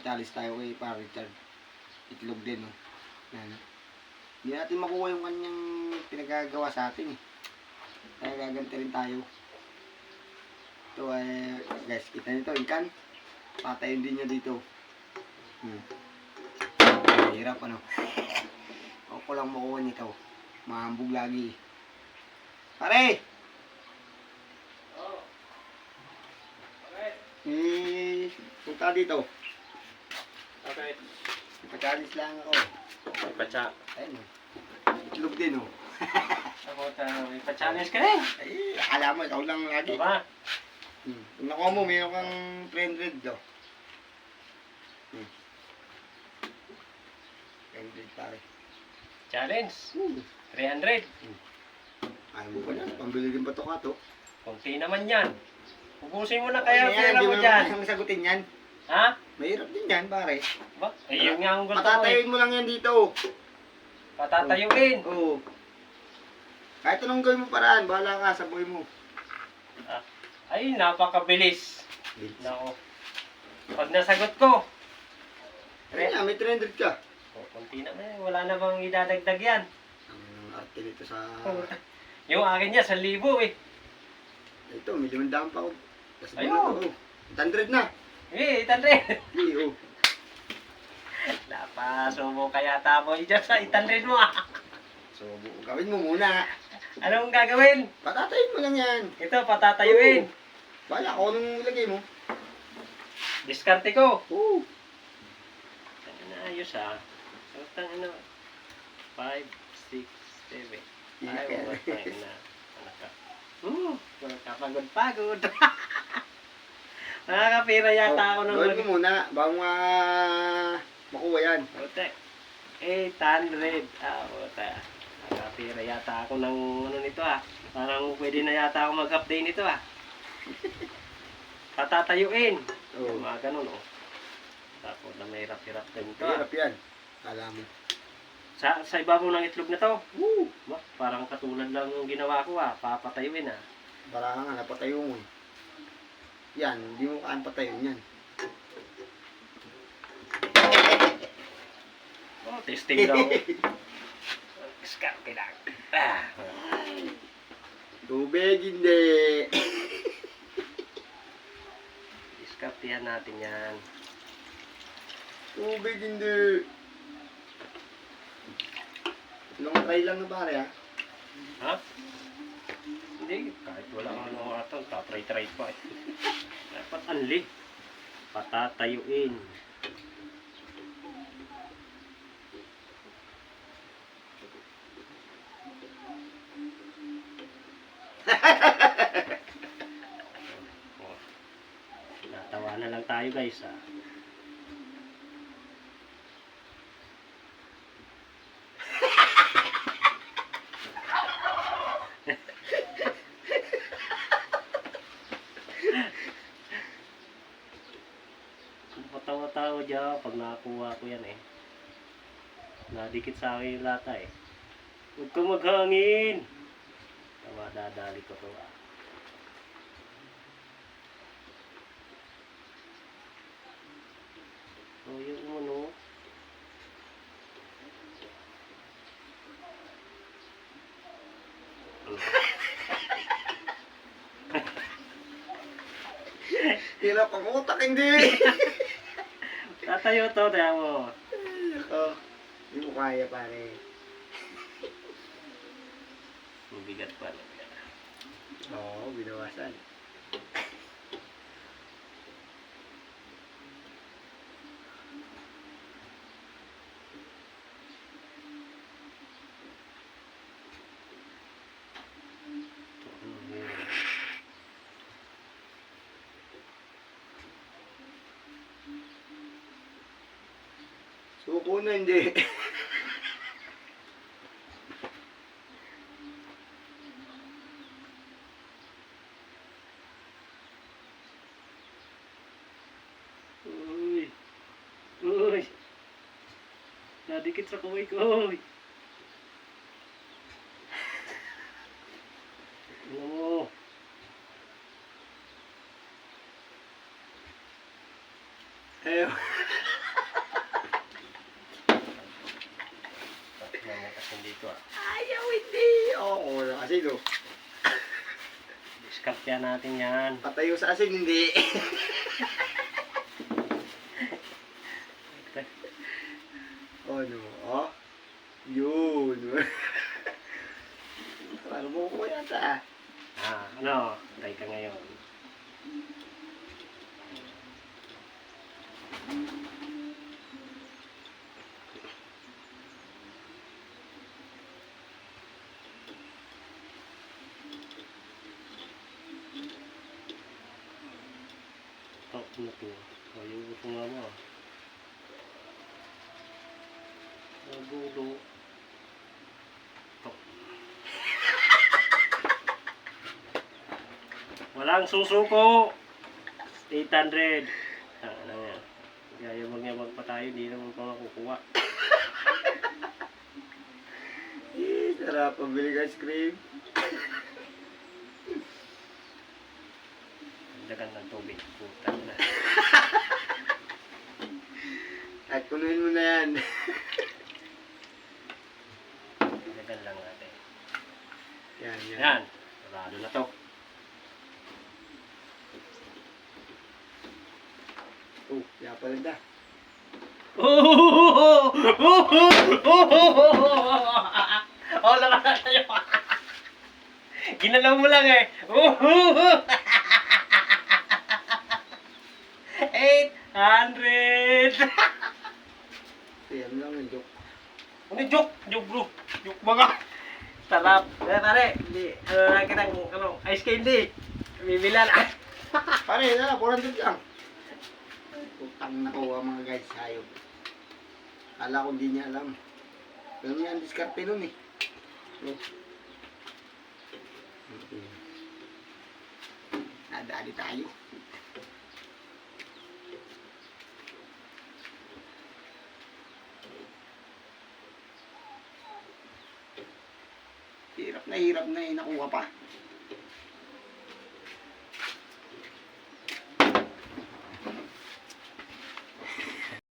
magpapachalis tayo kay para Richard. Itlog din, oh. Yan. Hindi natin makuha yung kanyang pinagagawa sa atin, eh. Kaya gaganti rin tayo. Ito ay, guys, kita nito, ikan. Patayin din niya dito. Hirap, ano. Ako lang makuha nito. Mahambog lagi. Pare! Punta dito. Okay. Ipachalis lang ako. Ipacha. Ayun, oh. Itlog din, oh. Ipa-challenge ka rin. Ay, akala mo, ikaw lang lagi. Diba? Kung nakuha mo, mayroon kang 300, oh. 300 pare. Challenge. 300. Ayaw mo ba na? Pambili din ba ito ka to? Kunti naman yan. Ubusin mo na kaya Yan, pera di mo mo dyan. naman sagutin yan. Ha? Mahirap din yan, pare. Ba? Eh, yun nga ang gusto ko eh. Patatayuin mo lang yan dito. Patatayuin. Oo. Kahit anong gawin mo paraan, bahala ka sa buhay mo. Ay, napakabilis. Nako. Pag nasagot ko. Ayun nga, may 300 ka. Oh, kunti naman eh. Wala na bang idadagdag yan? Ang arte nito sa... Yung akin niya, 1,000 eh. Ito, may 500 pa ako. Kasi Ayun. 800 na. Eh, 800. Oo. Napasubo kaya tapo dyan sa 800 mo ah. So, gawin mo muna. Anong gagawin? Patatayin mo lang yan. Ito, patatayuin. Bahala ko anong ilagay mo. Diskarte ko. Oo. Ayos ah. Utang ano. 5, 6, 7. Ay, wala tayo na. Anak ka. Kapagod-pagod. Nakakapira yata ako ng... Gawin mo muna, bago makuha yan. Ote. 800. Ote. Nakakapira yata ako ng ano nito ah. Parang pwede na yata ako mag-update nito ah. Patatayuin. Oo. Mga ganun oh. Tapos na may hirap-hirap din ito ah. Hirap yan. Alam mo. Sa ibabaw ng itlog na to. Woo! Parang katulad lang yung ginawa ko ah. Papatayuin ah. Para nga, napatayo mo. Yan, hindi mo kaan patayon yan. Oh, testing daw. Diskarte lang. Tubig, hindi. Diskartehan natin yan. Tubig, hindi. Ilang try lang na pare, ha? Ha? Hindi, kahit wala kang ano atang, tatry-try pa eh. Dapat anli. Patatayuin. Oh. Natawa na lang tayo guys ah. Patawa-tawa dyan pag nakakuha ko yan eh. Nadikit sa akin yung lata eh. Huwag ka maghangin! Tawa, dadali ko to ah. So yung ano. Hirap ang utak, hindi. Tatayo to, tayo mo. Hindi mo kaya, pare. Mabigat pa. Oo, binawasan. Suko na, hindi. Uy. Uy. Nadikit sa kuway ko. Uy. Ano mo? Ayaw. Kasi dito ah. Ayaw, hindi. Oo, wala kasi no. Diskarte natin yan. Patayo sa asin, hindi. Ano? Oh? Yun. Paano mo ko yata? Ano? Try ka ngayon. Top na to. Ayun ko nga mo. Nagulo. Top. Walang susuko. 800. Ano yan? Yayabang-yabang pa tayo. Hindi naman pa makukuha. Sarap pabili ka ice cream. Dagan ng tubig. Puta na. At kunuhin mo na yan. Dagan lang natin. Yan, yan. Yan. Sarado na to. Oh, kaya pala da. Oh, lakas na tayo. Ginalaw mo lang eh. 800. Yan lang yung joke. Ano joke? Joke bro. Joke mga. Sarap. Pare, hindi. Ano lang kitang, ice candy. Bibilan. Pare, na, 400 lang. Putang nakuha mga guys, hayop. Kala ko hindi niya alam. Alam niya ang diskarte nun eh. Oh. Okay. Nadali tayo. Hirap na eh, nakuha pa.